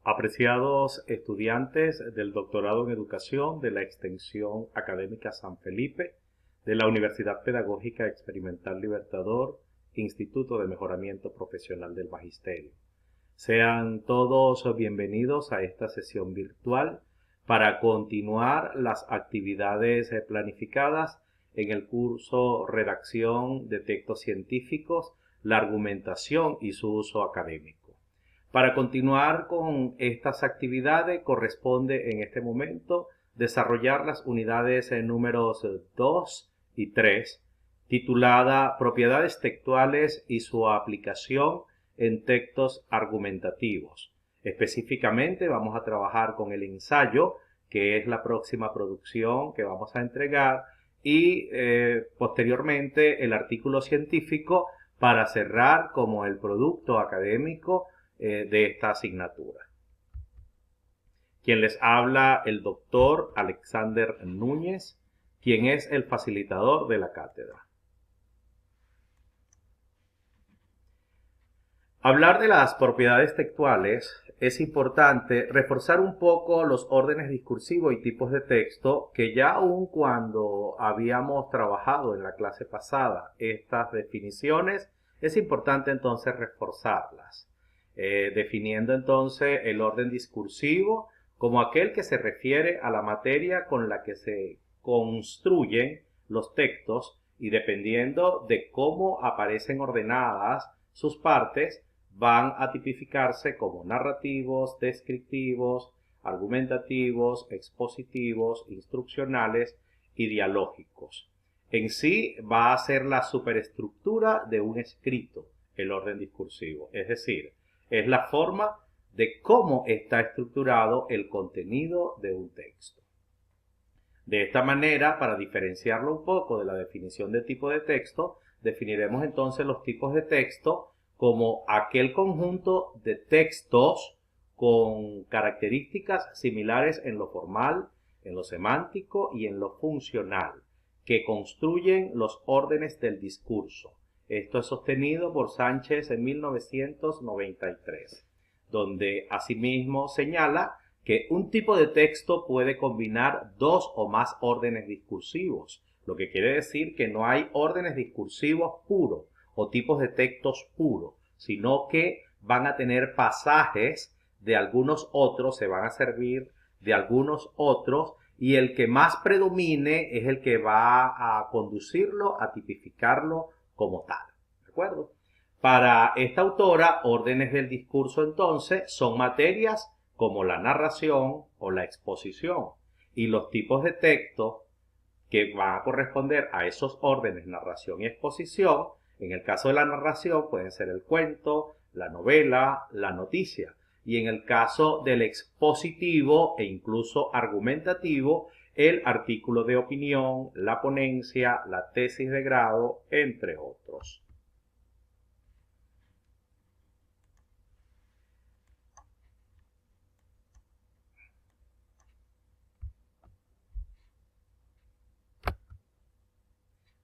Apreciados estudiantes del doctorado en educación de la Extensión Académica San Felipe, de la Universidad Pedagógica Experimental Libertador, Instituto de Mejoramiento Profesional del Magisterio. Sean todos bienvenidos a esta sesión virtual para continuar las actividades planificadas en el curso Redacción de Textos Científicos, la argumentación y su uso académico. Para continuar con estas actividades corresponde en este momento desarrollar las unidades números 2 y 3, titulada Propiedades textuales y su aplicación en textos argumentativos. Específicamente vamos a trabajar con el ensayo, que es la próxima producción que vamos a entregar, y posteriormente el artículo científico para cerrar como el producto académico de esta asignatura. Quien les habla, el doctor Alexander Núñez, quien es el facilitador de la cátedra. Hablar de las propiedades textuales es importante reforzar un poco los órdenes discursivos y tipos de texto que ya aun cuando habíamos trabajado en la clase pasada estas definiciones, es importante entonces reforzarlas. Definiendo entonces el orden discursivo como aquel que se refiere a la materia con la que se construyen los textos y dependiendo de cómo aparecen ordenadas sus partes, van a tipificarse como narrativos, descriptivos, argumentativos, expositivos, instruccionales y dialógicos. En sí va a ser la superestructura de un escrito, el orden discursivo, es decir, es la forma de cómo está estructurado el contenido de un texto. De esta manera, para diferenciarlo un poco de la definición de tipo de texto, definiremos entonces los tipos de texto como aquel conjunto de textos con características similares en lo formal, en lo semántico y en lo funcional, que construyen los órdenes del discurso. Esto es sostenido por Sánchez en 1993, donde asimismo señala que un tipo de texto puede combinar dos o más órdenes discursivos, lo que quiere decir que no hay órdenes discursivos puros o tipos de textos puros, sino que van a tener pasajes de algunos otros, se van a servir de algunos otros, y el que más predomine es el que va a conducirlo, a tipificarlo como tal. ¿De acuerdo? Para esta autora, órdenes del discurso entonces son materias como la narración o la exposición, y los tipos de texto que van a corresponder a esos órdenes, narración y exposición, en el caso de la narración pueden ser el cuento, la novela, la noticia, y en el caso del expositivo e incluso argumentativo, el artículo de opinión, la ponencia, la tesis de grado, entre otros.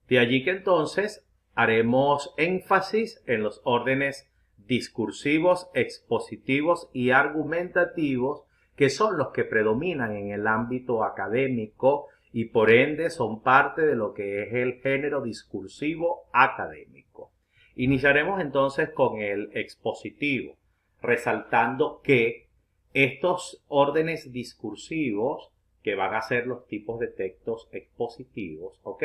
De allí que entonces haremos énfasis en los órdenes discursivos, expositivos y argumentativos, que son los que predominan en el ámbito académico y por ende son parte de lo que es el género discursivo académico. Iniciaremos entonces con el expositivo, resaltando que estos órdenes discursivos, que van a ser los tipos de textos expositivos, ¿ok?,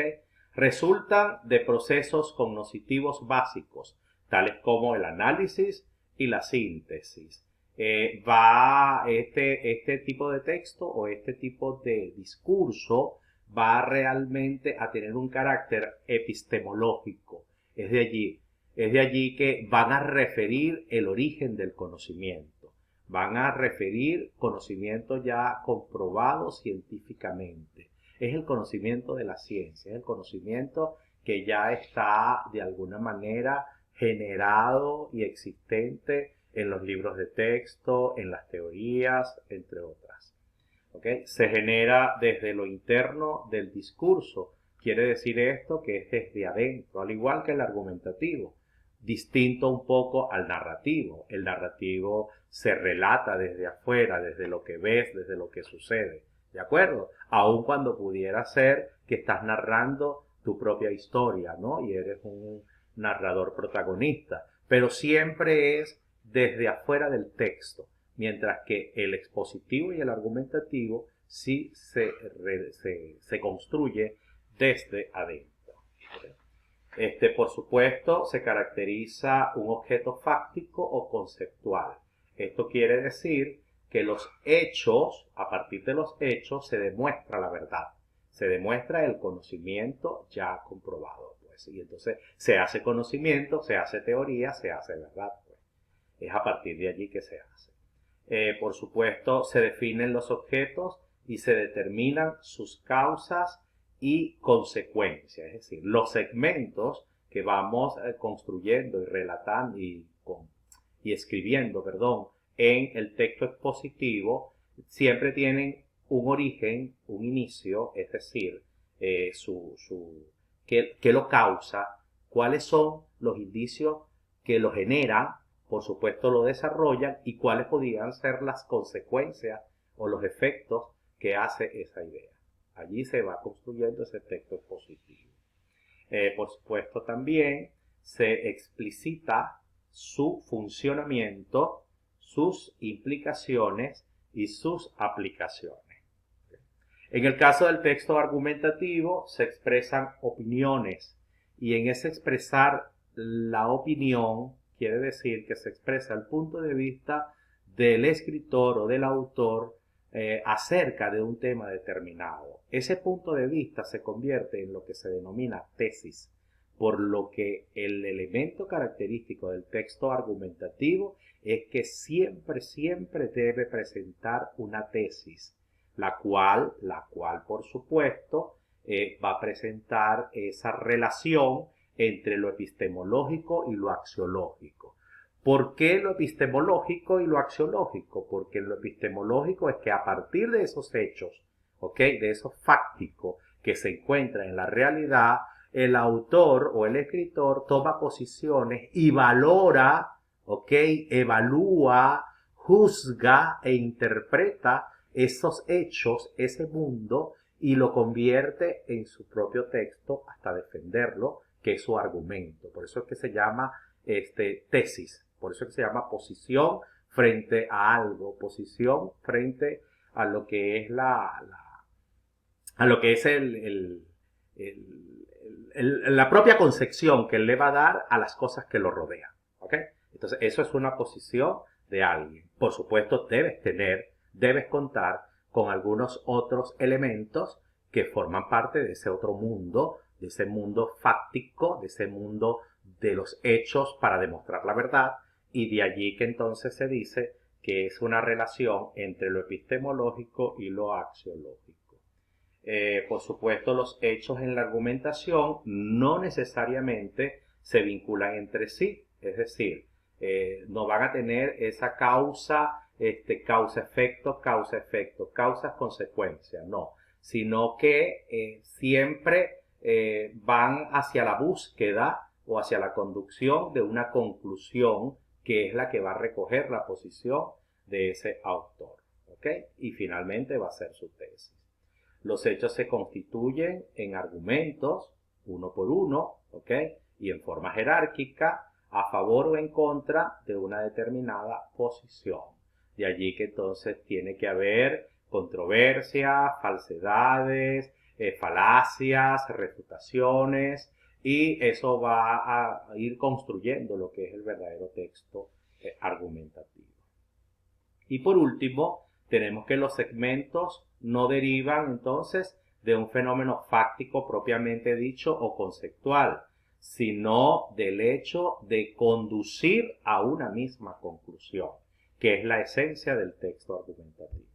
resultan de procesos cognitivos básicos, tales como el análisis y la síntesis. Este tipo de texto o este tipo de discurso va realmente a tener un carácter epistemológico. Es de allí que van a referir el origen del conocimiento. Van a referir conocimiento ya comprobado científicamente. Es el conocimiento de la ciencia, es el conocimiento que ya está de alguna manera generado y existente en los libros de texto, en las teorías, entre otras. ¿Okay? Se genera desde lo interno del discurso. Quiere decir esto que es desde adentro, al igual que el argumentativo. distinto un poco al narrativo. El narrativo se relata desde afuera, desde lo que ves, desde lo que sucede. ¿De acuerdo? Aun cuando pudiera ser que estás narrando tu propia historia, ¿no? Y eres un narrador protagonista. Pero siempre es desde afuera del texto. Mientras que el expositivo y el argumentativo sí se construye desde adentro. Por supuesto, se caracteriza un objeto fáctico o conceptual. Esto quiere decir que los hechos, a partir de los hechos, se demuestra la verdad. Se demuestra el conocimiento ya comprobado. Pues, y entonces se hace conocimiento, se hace teoría, se hace verdad. Pues. Es a partir de allí que se hace. Por supuesto, se definen los objetos y se determinan sus causas y consecuencias, es decir, los segmentos que vamos construyendo y relatando y escribiendo, perdón, en el texto expositivo siempre tienen un origen, un inicio, es decir, qué lo causa, cuáles son los indicios que lo generan, por supuesto lo desarrollan y cuáles podrían ser las consecuencias o los efectos que hace esa idea. Allí se va construyendo ese texto expositivo. Por supuesto también se explicita su funcionamiento, sus implicaciones y sus aplicaciones. En el caso del texto argumentativo se expresan opiniones y en ese expresar la opinión quiere decir que se expresa el punto de vista del escritor o del autor acerca de un tema determinado. Ese punto de vista se convierte en lo que se denomina tesis, por lo que el elemento característico del texto argumentativo es que siempre debe presentar una tesis, la cual por supuesto va a presentar esa relación entre lo epistemológico y lo axiológico. ¿Por qué lo epistemológico y lo axiológico? Porque lo epistemológico es que a partir de esos hechos, ¿ok? De eso fáctico que se encuentra en la realidad, el autor o el escritor toma posiciones y valora, ¿ok? Evalúa, juzga e interpreta esos hechos, ese mundo, y lo convierte en su propio texto hasta defenderlo, que es su argumento. Por eso es que se llama tesis. Por eso es que se llama posición frente a algo, posición frente a lo que es a lo que es la propia concepción que él le va a dar a las cosas que lo rodean. ¿Ok? Entonces, eso es una posición de alguien. Por supuesto, debes contar con algunos otros elementos que forman parte de ese otro mundo, de ese mundo fáctico, de ese mundo de los hechos para demostrar la verdad, y de allí que entonces se dice que es una relación entre lo epistemológico y lo axiológico. Por supuesto, los hechos en la argumentación no necesariamente se vinculan entre sí, es decir, no van a tener esa causa-efecto, causa-efecto, causas-consecuencias, no, sino que siempre van hacia la búsqueda o hacia la conducción de una conclusión que es la que va a recoger la posición de ese autor, ¿ok? Y finalmente va a ser su tesis. Los hechos se constituyen en argumentos, uno por uno, ¿ok? Y en forma jerárquica, a favor o en contra de una determinada posición. De allí que entonces tiene que haber controversia, falsedades, falacias, refutaciones, y eso va a ir construyendo lo que es el verdadero texto argumentativo. Y por último, tenemos que los segmentos no derivan entonces de un fenómeno fáctico propiamente dicho o conceptual, sino del hecho de conducir a una misma conclusión, que es la esencia del texto argumentativo.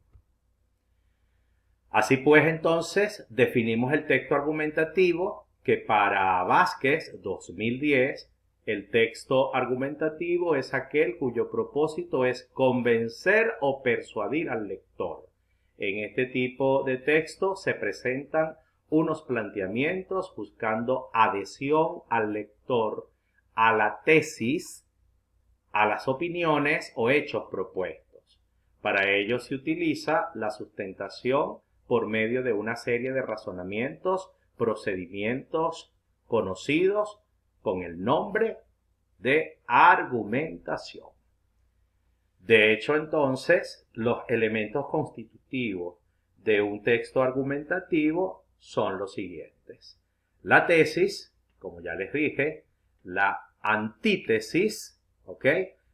Así pues, entonces, definimos el texto argumentativo, que para Vázquez 2010, el texto argumentativo es aquel cuyo propósito es convencer o persuadir al lector. En este tipo de texto se presentan unos planteamientos buscando adhesión al lector a la tesis, a las opiniones o hechos propuestos. Para ello se utiliza la sustentación por medio de una serie de razonamientos, procedimientos conocidos con el nombre de argumentación. De hecho, entonces, los elementos constitutivos de un texto argumentativo son los siguientes. La tesis, como ya les dije, la antítesis, ¿ok?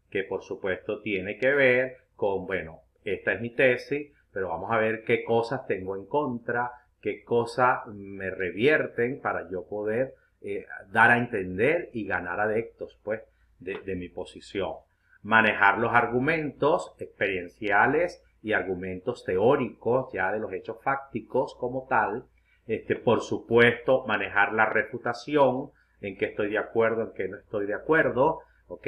Que por supuesto tiene que ver con, bueno, esta es mi tesis, pero vamos a ver qué cosas tengo en contra, qué cosas me revierten para yo poder dar a entender y ganar adeptos, pues, de mi posición. Manejar los argumentos experienciales y argumentos teóricos ya de los hechos fácticos como tal. Por supuesto, manejar la refutación, en qué estoy de acuerdo, en qué no estoy de acuerdo, ¿ok?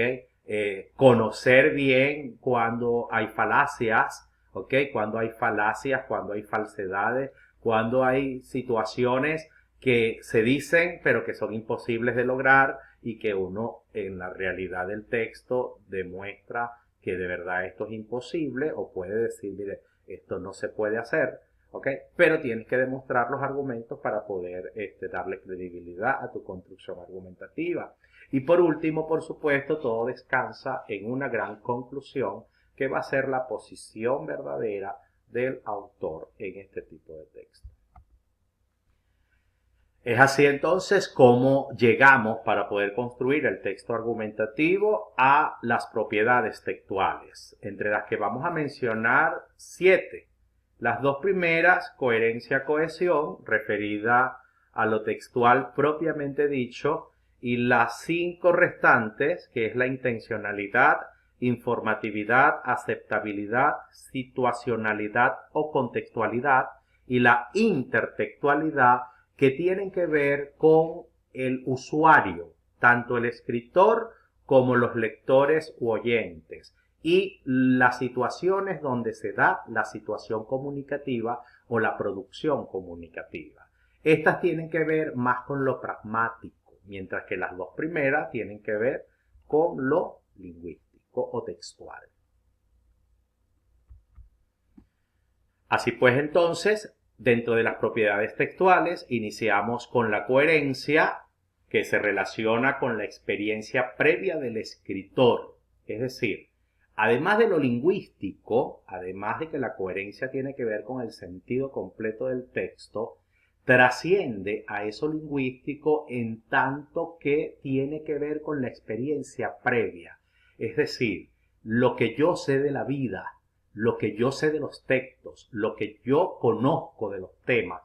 Conocer bien cuando hay falacias, ¿ok? Cuando hay falacias, cuando hay falsedades, cuando hay situaciones que se dicen pero que son imposibles de lograr y que uno en la realidad del texto demuestra que de verdad esto es imposible o puede decir, mire, esto no se puede hacer, ¿ok? Pero tienes que demostrar los argumentos para poder darle credibilidad a tu construcción argumentativa. Y por último, por supuesto, todo descansa en una gran conclusión que va a ser la posición verdadera del autor en este tipo de texto. Es así entonces como llegamos para poder construir el texto argumentativo a las propiedades textuales, entre las que vamos a mencionar 7. Las dos primeras, coherencia, cohesión, referida a lo textual propiamente dicho, y las 5 restantes, que es la intencionalidad, informatividad, aceptabilidad, situacionalidad o contextualidad, y la intertextualidad, que tienen que ver con el usuario, tanto el escritor como los lectores u oyentes, y las situaciones donde se da la situación comunicativa o la producción comunicativa. Estas tienen que ver más con lo pragmático, mientras que las dos primeras tienen que ver con lo lingüístico o textual. Así pues, entonces, dentro de las propiedades textuales, iniciamos con la coherencia, que se relaciona con la experiencia previa del escritor. Es decir, además de lo lingüístico, además de que la coherencia tiene que ver con el sentido completo del texto, trasciende a eso lingüístico en tanto que tiene que ver con la experiencia previa. Es decir, lo que yo sé de la vida, lo que yo sé de los textos, lo que yo conozco de los temas,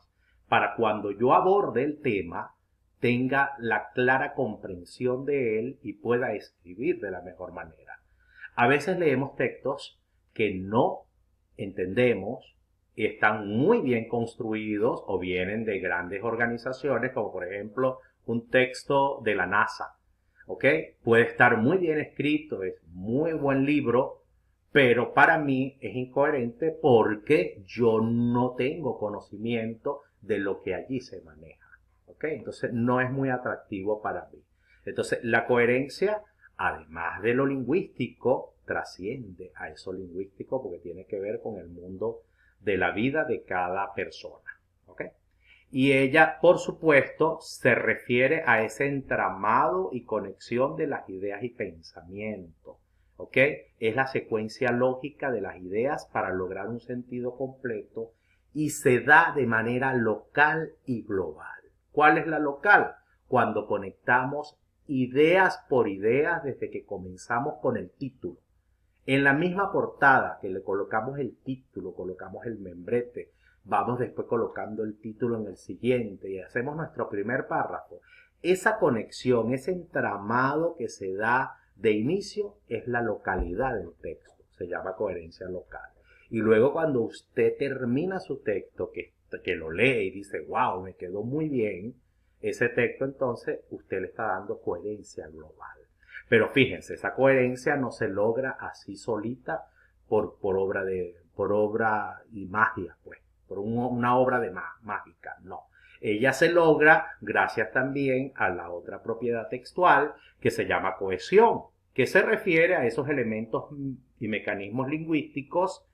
para cuando yo aborde el tema, tenga la clara comprensión de él y pueda escribir de la mejor manera. A veces leemos textos que no entendemos y están muy bien construidos o vienen de grandes organizaciones, como por ejemplo un texto de la NASA. ¿Ok? Puede estar muy bien escrito, es muy buen libro, pero para mí es incoherente porque yo no tengo conocimiento de lo que allí se maneja. ¿Ok? Entonces no es muy atractivo para mí. Entonces la coherencia, además de lo lingüístico, trasciende a eso lingüístico porque tiene que ver con el mundo de la vida de cada persona. ¿Ok? Y ella, por supuesto, se refiere a ese entramado y conexión de las ideas y pensamientos. ¿Ok? Es la secuencia lógica de las ideas para lograr un sentido completo y se da de manera local y global. ¿Cuál es la local? Cuando conectamos ideas por ideas desde que comenzamos con el título. En la misma portada que le colocamos el título, colocamos el membrete, vamos después colocando el título en el siguiente y hacemos nuestro primer párrafo. Esa conexión, ese entramado que se da de inicio es la localidad del texto, se llama coherencia local. Y luego cuando usted termina su texto, que lo lee y dice, wow, me quedó muy bien, ese texto entonces usted le está dando coherencia global. Pero fíjense, esa coherencia no se logra así solita por obra y magia, pues, por una obra de mágica, no. Ella se logra gracias también a la otra propiedad textual que se llama cohesión, que se refiere a esos elementos y mecanismos lingüísticos